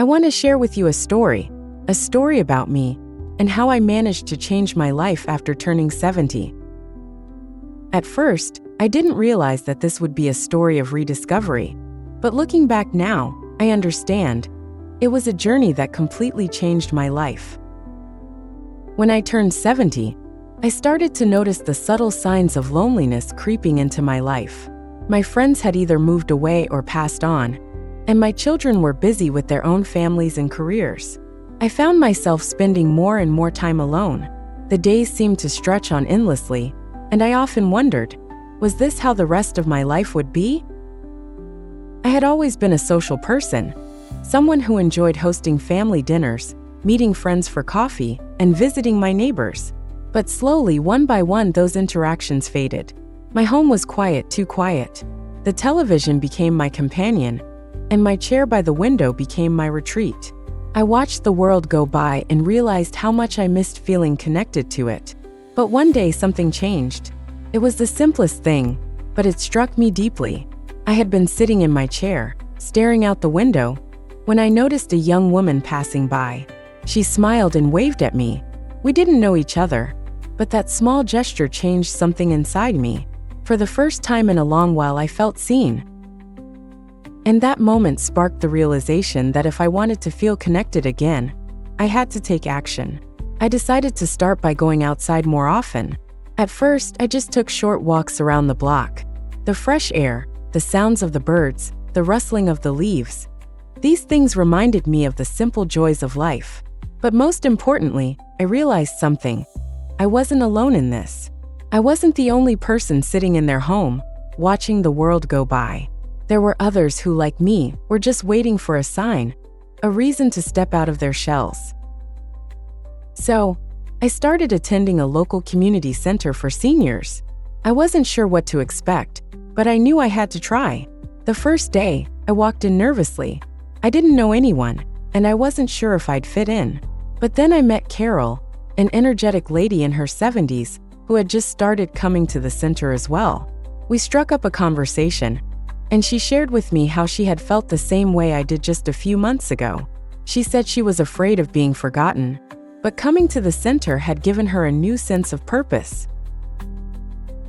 I want to share with you a story about me, and how I managed to change my life after turning 70. At first, I didn't realize that this would be a story of rediscovery, but looking back now, I understand. It was a journey that completely changed my life. When I turned 70, I started to notice the subtle signs of loneliness creeping into my life. My friends had either moved away or passed on, and my children were busy with their own families and careers. I found myself spending more and more time alone. The days seemed to stretch on endlessly, and I often wondered, was this how the rest of my life would be? I had always been a social person, someone who enjoyed hosting family dinners, meeting friends for coffee, and visiting my neighbors. But slowly, one by one, those interactions faded. My home was quiet, too quiet. The television became my companion, and my chair by the window became my retreat. I watched the world go by and realized how much I missed feeling connected to it. But one day something changed. It was the simplest thing, but it struck me deeply. I had been sitting in my chair, staring out the window, when I noticed a young woman passing by. She smiled and waved at me. We didn't know each other, but that small gesture changed something inside me. For the first time in a long while, I felt seen. And that moment sparked the realization that if I wanted to feel connected again, I had to take action. I decided to start by going outside more often. At first, I just took short walks around the block. The fresh air, the sounds of the birds, the rustling of the leaves. These things reminded me of the simple joys of life. But most importantly, I realized something. I wasn't alone in this. I wasn't the only person sitting in their home, watching the world go by. There were others who, like me, were just waiting for a sign, a reason to step out of their shells. So, I started attending a local community center for seniors. I wasn't sure what to expect, but I knew I had to try. The first day, I walked in nervously. I didn't know anyone, and I wasn't sure if I'd fit in. But then I met Carol, an energetic lady in her 70s, who had just started coming to the center as well. We struck up a conversation, and she shared with me how she had felt the same way I did just a few months ago. She said she was afraid of being forgotten, but coming to the center had given her a new sense of purpose.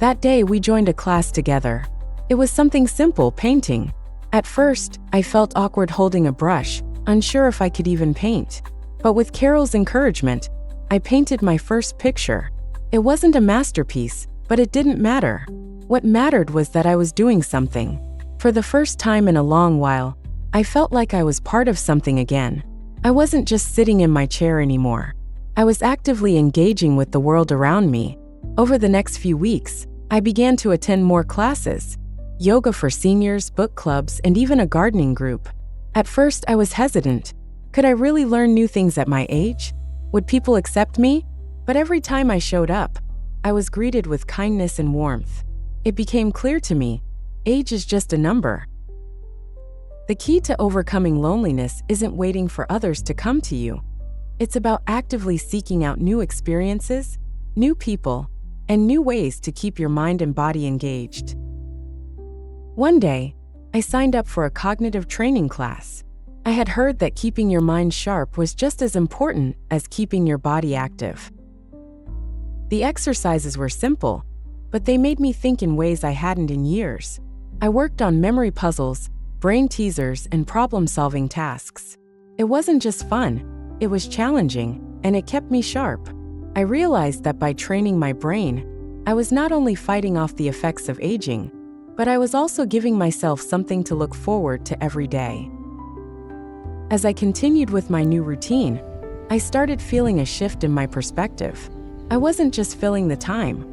That day, we joined a class together. It was something simple, painting. At first, I felt awkward holding a brush, unsure if I could even paint. But with Carol's encouragement, I painted my first picture. It wasn't a masterpiece, but it didn't matter. What mattered was that I was doing something. For the first time in a long while, I felt like I was part of something again. I wasn't just sitting in my chair anymore. I was actively engaging with the world around me. Over the next few weeks, I began to attend more classes, yoga for seniors, book clubs, and even a gardening group. At first, I was hesitant. Could I really learn new things at my age? Would people accept me? But every time I showed up, I was greeted with kindness and warmth. It became clear to me, age is just a number. The key to overcoming loneliness isn't waiting for others to come to you. It's about actively seeking out new experiences, new people, and new ways to keep your mind and body engaged. One day, I signed up for a cognitive training class. I had heard that keeping your mind sharp was just as important as keeping your body active. The exercises were simple, but they made me think in ways I hadn't in years. I worked on memory puzzles, brain teasers, and problem-solving tasks. It wasn't just fun, it was challenging, and it kept me sharp. I realized that by training my brain, I was not only fighting off the effects of aging, but I was also giving myself something to look forward to every day. As I continued with my new routine, I started feeling a shift in my perspective. I wasn't just filling the time.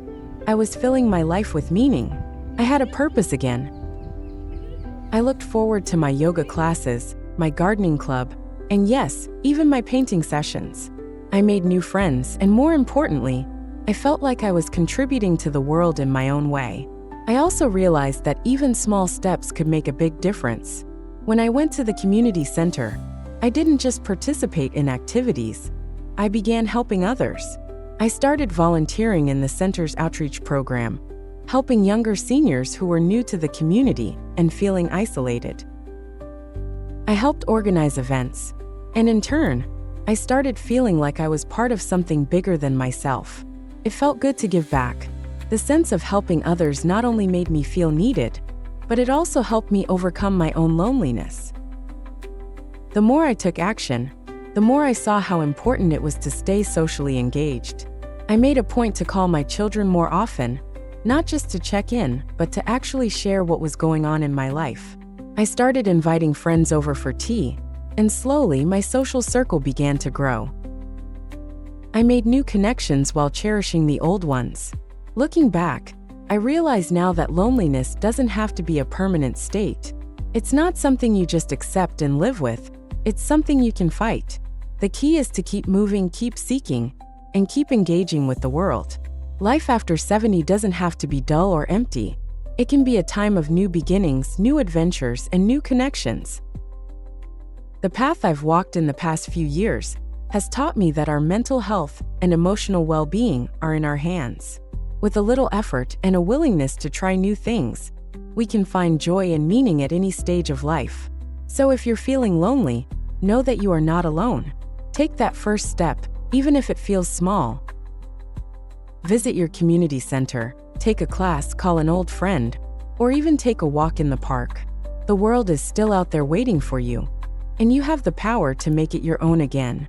I was filling my life with meaning. I had a purpose again. I looked forward to my yoga classes, my gardening club, and yes, even my painting sessions. I made new friends, and more importantly, I felt like I was contributing to the world in my own way. I also realized that even small steps could make a big difference. When I went to the community center, I didn't just participate in activities. I began helping others. I started volunteering in the center's outreach program, helping younger seniors who were new to the community and feeling isolated. I helped organize events, And in turn, I started feeling like I was part of something bigger than myself. It felt good to give back. The sense of helping others not only made me feel needed, but it also helped me overcome my own loneliness. The more I took action, the more I saw how important it was to stay socially engaged. I made a point to call my children more often, not just to check in, but to actually share what was going on in my life. I started inviting friends over for tea, and slowly my social circle began to grow. I made new connections while cherishing the old ones. Looking back, I realize now that loneliness doesn't have to be a permanent state. It's not something you just accept and live with, it's something you can fight. The key is to keep moving, keep seeking, and keep engaging with the world. Life after 70 doesn't have to be dull or empty. It can be a time of new beginnings, new adventures, and new connections. The path I've walked in the past few years has taught me that our mental health and emotional well-being are in our hands. With a little effort and a willingness to try new things, we can find joy and meaning at any stage of life. So if you're feeling lonely, know that you are not alone. Take that first step, even if it feels small. Visit your community center, take a class, call an old friend, or even take a walk in the park. The world is still out there waiting for you, and you have the power to make it your own again.